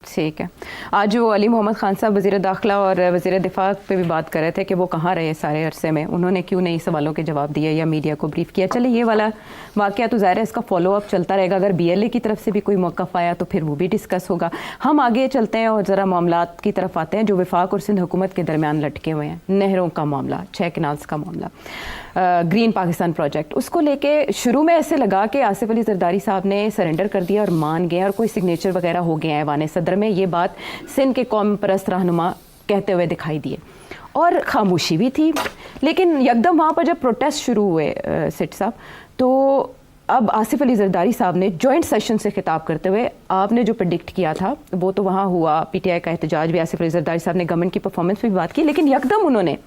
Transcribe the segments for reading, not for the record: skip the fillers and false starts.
ठीक है। आज वो अली मोहम्मद ख़ान साहब वज़ीर दाखिला और वज़ीर दिफा पे भी बात कर रहे थे कि वो कहाँ रहे सारे अरसे में, उन्होंने क्यों नहीं सवालों के जवाब दिए या मीडिया को ब्रीफ किया। चले ये वाला वाक़या तो ज़ाहिर है इसका फॉलो अप चलता रहेगा, अगर BLA की तरफ से भी कोई मौक़िफ़ आया तो फिर वो भी डिस्कस होगा। हम आगे चलते हैं और ज़रा मामलात की तरफ आते हैं जो वफाक और सिंध हुकूमत के दरमियान लटके हुए हैं। नहरों का मामला, 6 कैनाल्स का मामला, ग्रीन पाकिस्तान प्रोजेक्ट, उसको लेके शुरू में ऐसे लगा कि आसिफ अली जरदारी साहब ने सरेंडर कर दिया और मान गए और कोई सिग्नेचर वगैरह हो गया है ऐवान सदर में। ये बात सिंध के कौम परस्त रहनुमा कहते हुए दिखाई दिए और खामोशी भी थी। लेकिन यकदम वहाँ पर जब प्रोटेस्ट शुरू हुए सिट साहब, तो अब आसिफ अली जरदारी साहब ने जॉइंट सेशन से खिताब करते हुए आपने जो प्रेडिक्ट किया था वो तो वहाँ हुआ, PTI का एहतजाज भी, आसिफ अली जरदारी साहब ने गवर्नमेंट की परफॉर्मेंस पर भी बात की, लेकिन यकदम उन्होंने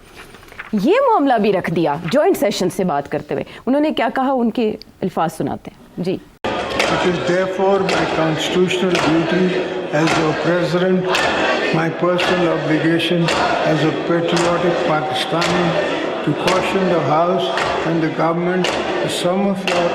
ये मामला भी रख दिया। जॉइंट सेशन से बात करते हुए उन्होंने क्या कहा, उनके अल्फाज सुनाते हैं जी। It is therefore my constitutional duty as a president, my personal obligation as a patriotic Pakistani to caution the House and the government that some of your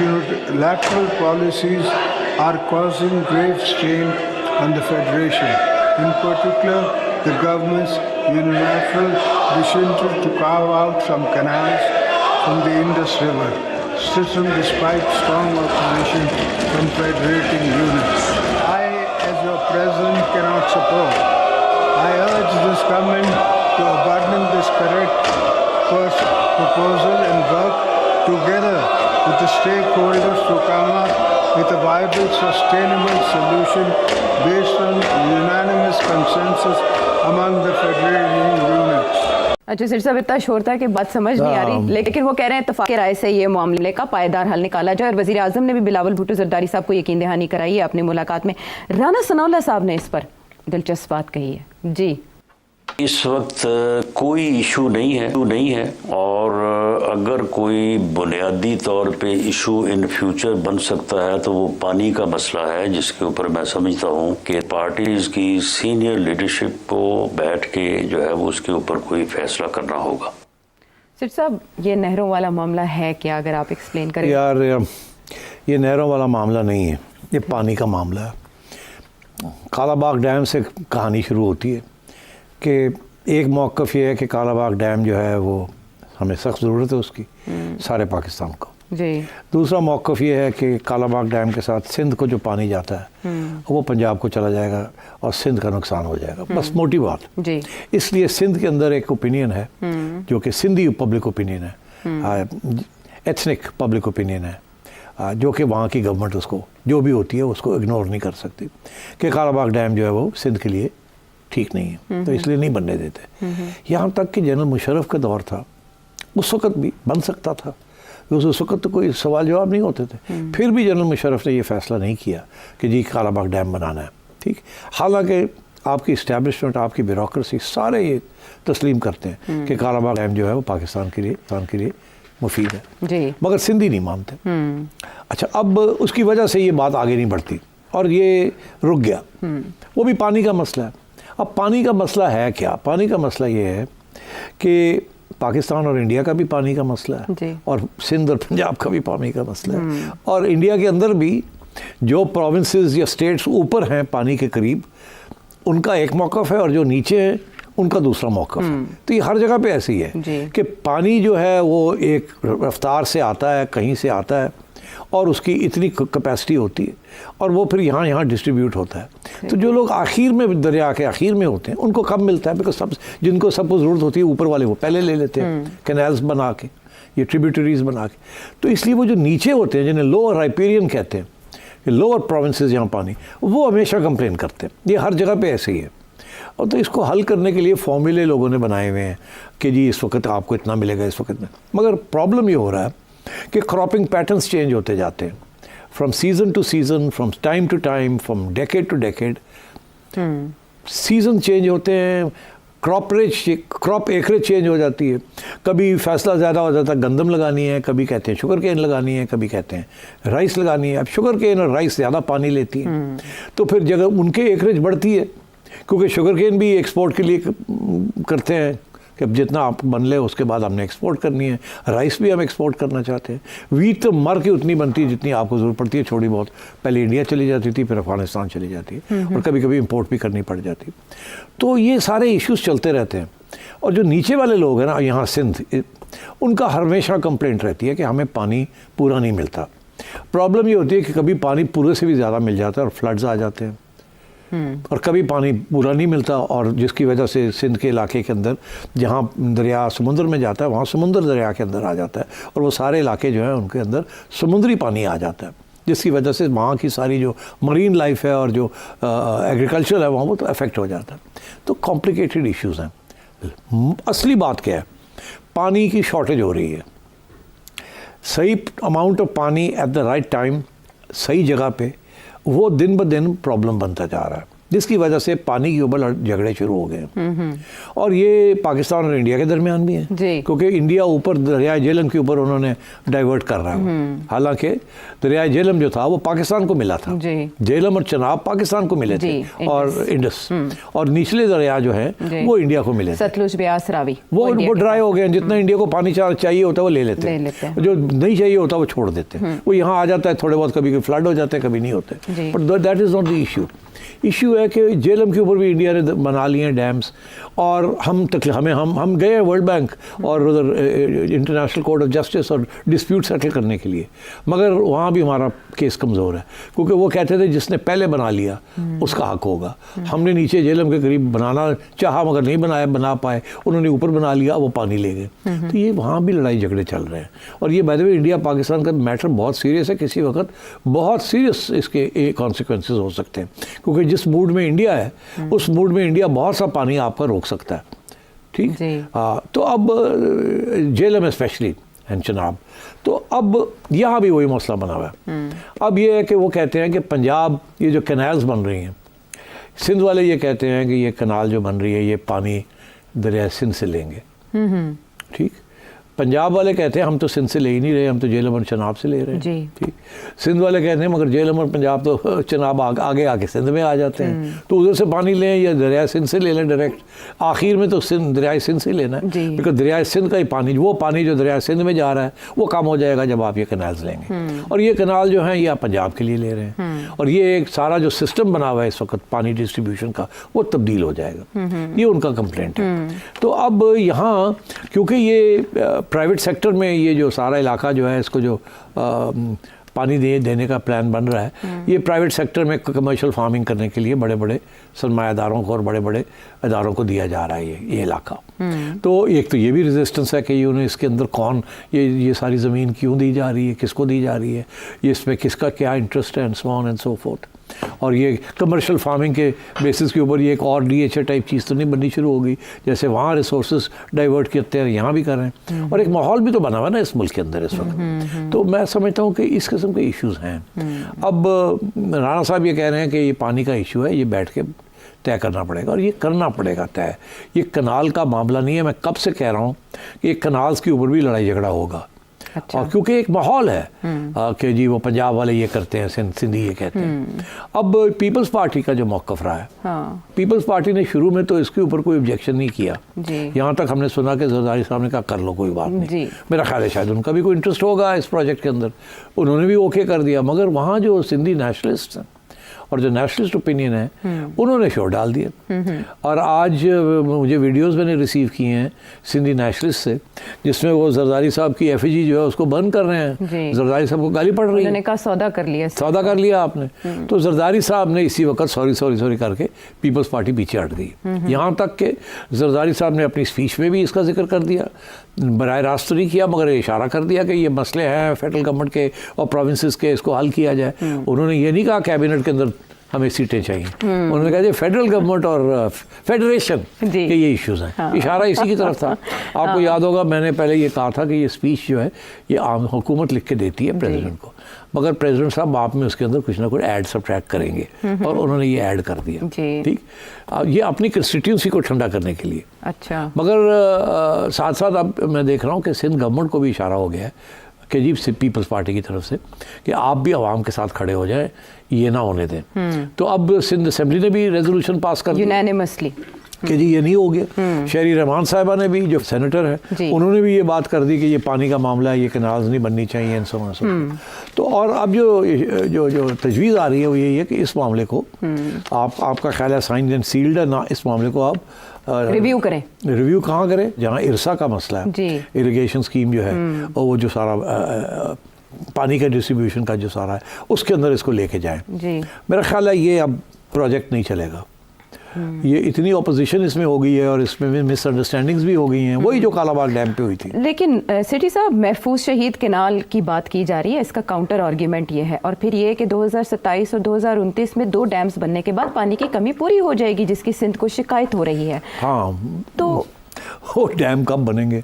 unilateral policies are causing grave strain on the Federation. In particular, the government's unilateral decision to carve out some canals from the Indus River system despite strong opposition from federating units. I, as your president, cannot support. I urge this government to abandon this correct first proposal and work together with the stakeholders to come up with a viable, sustainable solution based on unanimous consensus among the federating units. अच्छा सिर साहब, इतना शोर था कि बात समझ नहीं आ रही, लेकिन वो कह रहे हैं इत्तेफाक राय से ये मामले का पायदार हल निकाला जाए। और वज़ीर आज़म ने भी बिलावल भुट्टो जरदारी साहब को यकीन दहानी कराई है अपनी मुलाकात में। राना सनाउल्लाह साहब ने इस पर दिलचस्प बात कही है जी। इस वक्त कोई इशू नहीं है और अगर कोई बुनियादी तौर पे इशू इन फ्यूचर बन सकता है तो वो पानी का मसला है, जिसके ऊपर मैं समझता हूँ कि पार्टीज की सीनियर लीडरशिप को बैठ के जो है वो उसके ऊपर कोई फैसला करना होगा। सिर साहब, ये नहरों वाला मामला है क्या, अगर आप एक्सप्लेन करें। यार ये नहरों वाला मामला नहीं है, ये पानी का मामला है। कालाबाग डैम से कहानी शुरू होती है कि एक मौक़िफ़ ये है कि कालाबाग डैम जो है वो हमें सख्त ज़रूरत है उसकी, सारे पाकिस्तान को जी। दूसरा मौक़िफ़ ये है कि कालाबाग डैम के साथ सिंध को जो पानी जाता है वो पंजाब को चला जाएगा और सिंध का नुकसान हो जाएगा, बस मोटी बात जी। इसलिए सिंध के अंदर एक ओपिनियन है जो कि सिंधी पब्लिक ओपिनियन है, एथनिक पब्लिक ओपिनियन है, जो कि वहाँ की गवर्नमेंट उसको जो भी होती है उसको इग्नोर नहीं कर सकती कि कालाबाग डैम जो है वो सिंध के लिए ठीक नहीं है, तो इसलिए नहीं बनने देते। यहाँ तक कि जनरल मुशर्रफ का दौर था, उस वक़्त भी बन सकता था, उस वक़्त तो कोई सवाल जवाब नहीं होते थे, फिर भी जनरल मुशर्रफ ने ये फ़ैसला नहीं किया कि जी कालाबाग डैम बनाना है, ठीक। हालांकि आपकी इस्टेब्लिशमेंट, आपकी ब्यूरोक्रेसी सारे ये तस्लीम करते हैं कि कालाबाग डैम जो है वो पाकिस्तान के लिए मुफीद है जी, मगर सिंधी नहीं मानते। अच्छा, अब उसकी वजह से ये बात आगे नहीं बढ़ती और ये रुक गया। वो भी पानी का मसला है। अब पानी का मसला है क्या? पानी का मसला ये है कि पाकिस्तान और इंडिया का भी पानी का मसला है और सिंध और पंजाब का भी पानी का मसला है, और इंडिया के अंदर भी जो प्रोविंसेस या स्टेट्स ऊपर हैं पानी के करीब, उनका एक मौक़िफ़ है और जो नीचे हैं उनका दूसरा मौक़िफ़ है। तो ये हर जगह पे ऐसी है कि पानी जो है वो एक रफ्तार से आता है, कहीं से आता है और उसकी इतनी कैपेसिटी होती है और वो फिर यहाँ डिस्ट्रीब्यूट होता है। तो जो लोग आखिर में, दरिया के आखिर में होते हैं, उनको कब मिलता है? बिकॉज जिनको सबको ज़रूरत होती है ऊपर वाले वो पहले ले लेते हैं कैनाल्स बना के, ये ट्रिब्यूटरीज बना के। तो इसलिए वो जो नीचे होते हैं जिन्हें लोअर राइपेरियन कहते हैं, लोअर प्रोविंसेस जहाँ पानी, वो हमेशा कंप्लेन करते हैं। ये हर जगह पर ऐसे ही है। और तो इसको हल करने के लिए फॉर्मूले लोगों ने बनाए हुए हैं कि जी इस वक्त आपको इतना मिलेगा, इस वक्त में। मगर प्रॉब्लम ये हो रहा है कि क्रॉपिंग पैटर्न्स चेंज होते जाते हैं, from season to season, from time to time, from decade to decade. Season change होते हैं, क्रॉप एकरेज चेंज हो जाती है। कभी फैसला ज़्यादा हो जाता है गंदम लगानी है, कभी कहते हैं शुगर केन लगानी है, कभी कहते हैं राइस लगानी है। अब शुगर केन और राइस ज़्यादा पानी लेती हैं, तो फिर जगह उनके एकरेज बढ़ती है, क्योंकि शुगर केन भी एक्सपोर्ट के लिए करते हैं कि अब जितना आप बन ले उसके बाद हमने एक्सपोर्ट करनी है। राइस भी हम एक्सपोर्ट करना चाहते हैं। वीट तो मर के उतनी बनती है जितनी आपको ज़रूरत पड़ती है, थोड़ी बहुत। पहले इंडिया चली जाती थी, फिर अफगानिस्तान चली जाती है, और कभी कभी इम्पोर्ट भी करनी पड़ जाती। तो ये सारे इश्यूज़ चलते रहते हैं। और जो नीचे वाले लोग हैं ना, यहाँ सिंध, उनका हमेशा कंप्लेंट रहती है कि हमें पानी पूरा नहीं मिलता। प्रॉब्लम ये होती है कि कभी पानी पूरे से भी ज़्यादा मिल जाता है और फ्लड्स आ जाते हैं, और कभी पानी पूरा नहीं मिलता, और जिसकी वजह से सिंध के इलाके के अंदर जहाँ दरिया समुद्र में जाता है, वहाँ समुद्र दरिया के अंदर आ जाता है, और वो सारे इलाके जो हैं उनके अंदर समुद्री पानी आ जाता है, जिसकी वजह से वहाँ की सारी जो मरीन लाइफ है और जो एग्रीकल्चर है वहाँ वो तो अफेक्ट हो जाता है। तो कॉम्प्लिकेटेड इश्यूज़ हैं। असली बात क्या है, पानी की शॉर्टेज हो रही है। सही अमाउंट ऑफ पानी एट द राइट टाइम, सही जगह पे, वो दिन ब दिन प्रॉब्लम बनता जा रहा है, जिसकी वजह से पानी के ऊपर झगड़े शुरू हो गए। और ये पाकिस्तान और इंडिया के दरमियान भी है, क्योंकि इंडिया ऊपर दरियाए झेलम के ऊपर उन्होंने डाइवर्ट कर रहा है। हालांकि दरियाए झेलम जो था वो पाकिस्तान को मिला था, झेलम और चनाब पाकिस्तान को मिले थे, और इंडस, और निचले दरिया जो है वो इंडिया को मिले, सतलुज, ब्यास, रावी, वो ड्राई हो गए। जितना इंडिया को पानी चाहिए होता है वो ले लेते हैं, जो नहीं चाहिए होता वो छोड़ देते हैं। वो यहाँ आ जाता है थोड़े बहुत, कभी फ्लड हो जाते हैं, कभी नहीं होते, but that is not the issue है कि झेलम के ऊपर भी इंडिया ने बना लिए हैं डैम्स, और हम गए हैं वर्ल्ड बैंक और उधर इंटरनेशनल कोर्ट ऑफ जस्टिस और डिस्प्यूट सेटल करने के लिए, मगर वहाँ भी हमारा केस कमज़ोर है, क्योंकि वो कहते थे जिसने पहले बना लिया उसका हक होगा। हमने नीचे झेलम के करीब बनाना चाहा मगर नहीं बना पाए, उन्होंने ऊपर बना लिया, वो पानी ले गए। तो ये वहाँ भी लड़ाई झगड़े चल रहे हैं। और ये by the way India Pakistan का मैटर बहुत सीरियस है, किसी वक्त बहुत सीरियस इसके कॉन्सिक्वेंसेज हो सकते हैं, क्योंकि जिस मूड में इंडिया है उस मूड में इंडिया बहुत सा पानी आपका रोक सकता है। ठीक, तो अब झेलम स्पेशली एंड चनाब, तो अब यहाँ भी वही मसला बना हुआ है। अब ये है कि वो कहते हैं कि पंजाब, ये जो कैनाल्स बन रही हैं, सिंध वाले ये कहते हैं कि ये कैनाल जो बन रही है ये पानी दरिया सिंध से लेंगे। ठीक, पंजाब वाले कहते हैं हम तो सिंध से ले ही नहीं रहे, हम तो झेलम और चनाब से ले रहे हैं। ठीक, सिंध वाले कहते हैं मगर झेलम और पंजाब तो चनाब आगे आके सिंध में आ जाते हैं, तो उधर से पानी लें या दरिया सिंध से ले लें डायरेक्ट। आखिर में तो दरिया सिंध से लेना है, बिकॉज दरिया सिंध का ही पानी, वो पानी जो दरिया सिंध में जा रहा है वो कम हो जाएगा जब आप ये कैनाल्स लेंगे। और ये कैनाल जो हैं ये आप पंजाब के लिए ले रहे हैं, और ये एक सारा जो सिस्टम बना हुआ है इस वक्त पानी डिस्ट्रीब्यूशन का, वो तब्दील हो जाएगा। ये उनका कंप्लेंट है। तो अब यहाँ क्योंकि ये प्राइवेट सेक्टर में ये जो सारा इलाका जो है, इसको जो पानी देने का प्लान बन रहा है, ये प्राइवेट सेक्टर में कमर्शियल फार्मिंग करने के लिए बड़े बड़े सरमायादारों को और बड़े बड़े इदारों को दिया जा रहा है ये इलाका। तो एक तो ये भी रेजिस्टेंस है कि ये उन्हें इसके अंदर कौन ये सारी ज़मीन क्यों दी जा रही है, किसको दी जा रही है, ये इसमें किसका क्या इंटरेस्ट है, and so on and so fourth. और ये कमर्शियल फार्मिंग के बेसिस के ऊपर ये एक और DHA टाइप चीज़ तो नहीं बननी शुरू होगी, जैसे वहाँ रिसोर्सेज डाइवर्ट करते हैं यहाँ भी कर रहे हैं। और एक माहौल भी तो बना हुआ है ना इस मुल्क के अंदर इस वक्त। तो मैं समझता हूँ कि इस किस्म के इश्यूज़ हैं। अब राणा साहब ये कह रहे हैं कि ये पानी का इशू है, ये बैठ के तय करना पड़ेगा, और ये करना पड़ेगा तय। ये कनाल का मामला नहीं है, मैं कब से कह रहा हूँ कि कनाल्स के ऊपर भी लड़ाई झगड़ा होगा। अच्छा। और क्योंकि एक माहौल है कि जी वो पंजाब वाले ये करते हैं, सिंधी ये कहते हैं। अब पीपल्स पार्टी का जो मौक़िफ़ रहा है, पीपल्स पार्टी ने शुरू में तो इसके ऊपर कोई ऑब्जेक्शन नहीं किया। यहाँ तक हमने सुना कि जरदारी साहब ने कहा कर लो कोई बात नहीं। मेरा ख्याल है शायद उनका भी कोई इंटरेस्ट होगा इस प्रोजेक्ट के अंदर, उन्होंने भी ओके कर दिया। मगर वहाँ जो सिंधी नेशनलिस्ट हैं और जो नेशनलिस्ट ओपिनियन है उन्होंने शोर डाल दिया। और आज मुझे वीडियोस मैंने रिसीव किए हैं सिंधी नेशनलिस्ट से, जिसमें वो जरदारी साहब की एफिजी जो है उसको बंद कर रहे हैं। जरदारी साहब को गाली पड़ रही है, उन्होंने कहा सौदा कर लिया आपने। तो जरदारी साहब ने इसी वक्त सॉरी करके पीपल्स पार्टी पीछे हट गई। यहाँ तक कि जरदारी साहब ने अपनी स्पीच में भी इसका जिक्र कर दिया, बराह रास्त नहीं किया मगर इशारा कर दिया कि ये मसले हैं फेडरल गवर्नमेंट के और प्रोविंसेस के, इसको हल किया जाए। उन्होंने ये नहीं कहा कैबिनेट के अंदर हमें सीटें चाहिए, उन्होंने कहा फेडरल गवर्नमेंट और फेडरेशन के ये इश्यूज़ हैं। हाँ। इशारा इसी की तरफ था। आपको याद होगा मैंने पहले ये कहा था कि ये स्पीच जो है ये आम हुकूमत लिख के देती है प्रेसिडेंट को, मगर प्रेसिडेंट साहब आप में उसके अंदर कुछ ना कुछ ऐड सब्ट्रैक्ट करेंगे, और उन्होंने ये ऐड कर दिया। ठीक, ये अपनी कंस्टिट्यूंसी को ठंडा करने के लिए। अच्छा। मगर साथ साथ अब मैं देख रहा हूँ कि सिंध गवर्नमेंट को भी इशारा हो गया है कि जी पीपल्स पार्टी की तरफ से कि आप भी आवाम के साथ खड़े हो जाएं, ये ना होने दें। तो अब सिंध असेंबली ने भी रेजोल्यूशन पास कर दिया कि जी ये नहीं हो गया। शहरी रहमान साहिबा ने भी, जो सेनेटर जी। है, उन्होंने भी ये बात कर दी कि ये पानी का मामला है, ये कैनाल्स नहीं बननी चाहिए इन सब। तो और अब जो तजवीज़ आ रही है वो यही है कि इस मामले को आपका ख्याल है साइंड एंड सील्ड है ना, इस मामले को आप रिव्यू करें। रिव्यू कहाँ करें? जहाँ इरसा का मसला है, जी। इरिगेशन स्कीम जो है, और वो जो सारा पानी का डिस्ट्रीब्यूशन का जो सारा है, उसके अंदर इसको लेके जाएं। जी। मेरा ख्याल है ये अब प्रोजेक्ट नहीं चलेगा। ये इतनी ऑपोजिशन इसमें हो गई है और इसमें मिसअंडरस्टैंडिंग्स भी हो गई हैं, वही जो कालाबाग डैम पे हुई थी। लेकिन सिटी साहब, महफूज शहीद केनाल की बात की जा रही है, इसका काउंटर आर्ग्यूमेंट ये है, और फिर ये कि 2027 और 2029 में 2 डैम्स बनने के बाद पानी की कमी पूरी हो जाएगी, जिसकी सिंध को शिकायत हो रही है। हाँ, तो वो डैम कब बनेंगे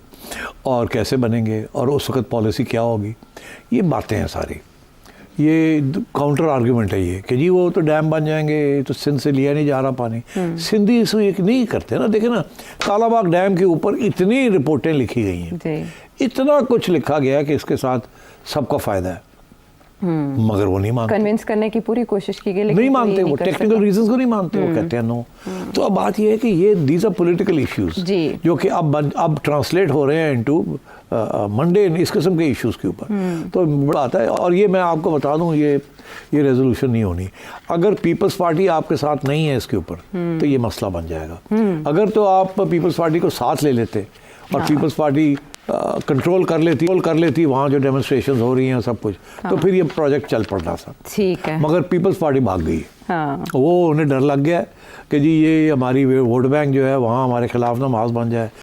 और कैसे बनेंगे और उस वक्त पॉलिसी क्या होगी, ये बातें हैं सारी। ये काउंटर आर्ग्यूमेंट है ये कि जी वो तो डैम बन जाएंगे तो सिंध से लिया नहीं जा रहा पानी। सिंधी इसको ये नहीं करते ना। देखे ना, कालाबाग डैम के ऊपर इतनी रिपोर्टें लिखी गई हैं, इतना कुछ लिखा गया है कि इसके साथ सबका फ़ायदा है, मगर वो नहीं मानते। कन्विंस करने की पूरी कोशिश की गई, लेकिन नहीं मानते, वो टेक्निकल रीजंस को नहीं मानते, वो कहते हैं नो। तो अब बात ये है कि ये दीज आर पॉलिटिकल इश्यूज जो कि अब ट्रांसलेट हो रहे हैं इनटू मंडे इस किस्म के इश्यूज के ऊपर। तो बात है, और ये मैं आपको बता दूं, ये रेजोल्यूशन नहीं होनी। अगर पीपल्स पार्टी आपके साथ नहीं है इसके ऊपर तो ये मसला बन जाएगा। अगर तो आप पीपल्स पार्टी को साथ ले लेते और पीपल्स पार्टी कंट्रोल कर लेती वहाँ जो डेमोन्स्ट्रेशन हो रही हैं सब कुछ, तो फिर ये प्रोजेक्ट चल पड़ना था। ठीक है, मगर पीपल्स पार्टी भाग गई। हाँ। वो उन्हें डर लग गया कि जी ये हमारी वोट बैंक जो है वहाँ हमारे खिलाफ ना मास बन जाए।